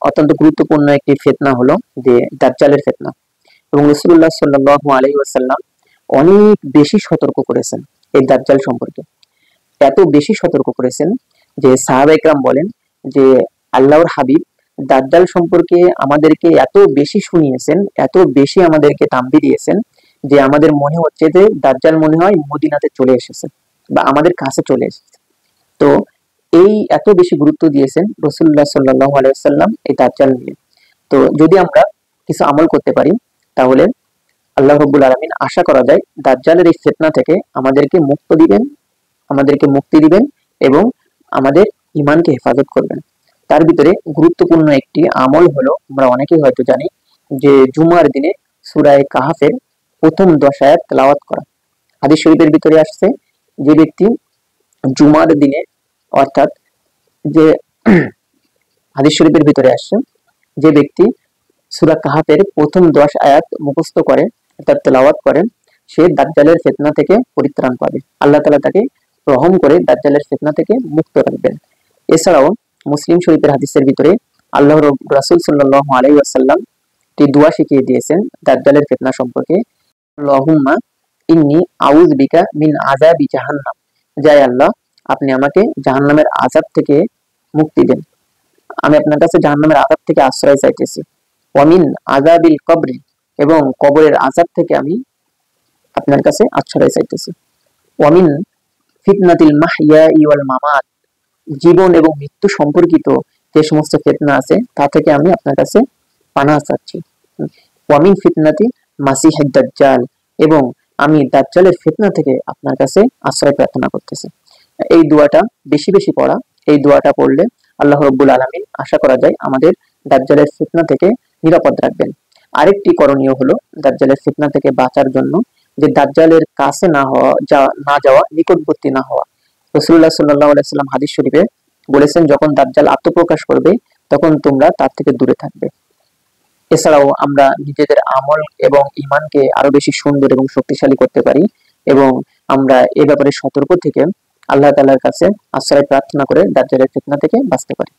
অত্যন্ত গুরুত্বপূর্ণ একটি ফিতনা হলো যে দাজ্জালের ফিতনা। এবং রাসূলুল্লাহ সাল্লাল্লাহু আলাইহি ওয়াসাল্লাম অনেক বেশি সতর্ক করেছেন এই দাজ্জাল সম্পর্কে। এত বেশি সতর্ক করেছেন যে সাহাবা ইকরাম বলেন যে আল্লাহর হাবিব দাজ্জাল সম্পর্কে আমাদেরকে এত বেশি শুনিয়েছেন, এত বেশি আমাদেরকে তাম্বি দিয়েছেন যে আমাদের মনে হচ্ছে যে দাজ্জাল মনে হয় মদিনাতে চলে এসেছে বা আমাদের কাছে চলে এসেছে। তো এই এত বেশি গুরুত্ব দিয়েছেন রাসূলুল্লাহ সাল্লাল্লাহু আলাইহি ওয়াসাল্লাম এই দাজ্জাল নিয়ে। তো যদি আমরা কিছু আমল করতে পারি তাহলে আল্লাহ রাব্বুল আলামিন আশা করা যায় দাজ্জালের এই ফিতনা থেকে আমাদেরকে মুক্তি দিবেন এবং আমাদের ঈমানকে হেফাজত করবেন। তার ভিতরে গুরুত্বপূর্ণ একটি আমল হলো, আমরা অনেকেই হয়তো জানি যে জুমার দিনে সূরা কাহাফের প্রথম 10 আয়াত তেলাওয়াত করা। হাদিস শরীফের ভিতরে আসছে যে ব্যক্তি জুমার দিনে অর্থাৎ যে হাদিস শরীফের ভিতরে আসছে যে ব্যক্তি সূরা কাহাফের প্রথম 10 আয়াত মুখস্থ করে অর্থাৎ তেলাওয়াত করেন সে দাজ্জালের ফিতনা থেকে পরিত্রাণ পাবে। আল্লাহ তাআলা তাকে রহম করে দাজ্জালের ফিতনা থেকে মুক্ত রাখবেন। এছাড়াও মুসলিম শরীফের হাদিসের ভিতরে আল্লাহর রাসূল সাল্লাল্লাহু আলাইহি ওয়াসাল্লাম একটি দোয়া শিখিয়ে দিয়েছেন দাজ্জালের ফিতনা সম্পর্কে। আল্লাহুম্মা ইন্নী আউযু বিকা মিন আযাবি জাহান্নাম। যাই আল্লাহ, আপনি আমাকে জাহান্নামের আযাব থেকে মুক্তি দেন। আমি আপনার কাছে জাহান্নামের আযাব থেকে আশ্রয় চাইতেছি। ওয়া মিন আযাবিল কবরি, এবং কবরের আযাব থেকে আমি আপনার কাছে আশ্রয় চাইতেছি। ওয়া মিন ফিতনাতিল মাহইয়াই ওয়াল মামাত, জীবন এবং মৃত্যু সম্পর্কিত যে সমস্ত ফিতনা আছে তা থেকে আমি আপনার কাছে পানাহ চাচ্ছি। ওয়া মিন ফিতনাতি মাসিহিদ দাজ্জাল, এবং আমি দাজ্জালের ফিতনা থেকে আপনার কাছে আশ্রয় প্রার্থনা করতেছি। এই দোয়াটা বেশি বেশি পড়া, এই দোয়াটা পড়লে আল্লাহ রাব্বুল আলামিন আশা করা যায় আমাদের দাজ্জালের ফিতনা থেকে নিরাপদ রাখবেন। আরেকটি করণীয় হলো দাজ্জালের ফিতনা থেকে বাঁচার জন্য যে দাজ্জালের কাছে না যাওয়া, নিকটবর্তী না হওয়া। রাসূলুল্লাহ সাল্লাল্লাহু আলাইহি ওয়াসাল্লাম হাদিস শরীফে বলেছেন, যখন দাজ্জাল আত্মপ্রকাশ করবে তখন তোমরা তার থেকে দূরে থাকবে। এছাড়াও আমরা নিজেদের আমল এবং ঈমানকে আরো বেশি সুন্দর এবং শক্তিশালী করতে পারি এবং আমরা এ ব্যাপারে সতর্ক থেকে আল্লাহ তাআলার কাছে আশ্রয় প্রার্থনা করে দাজ্জালের ফিতনা থেকে বাঁচতে পারি।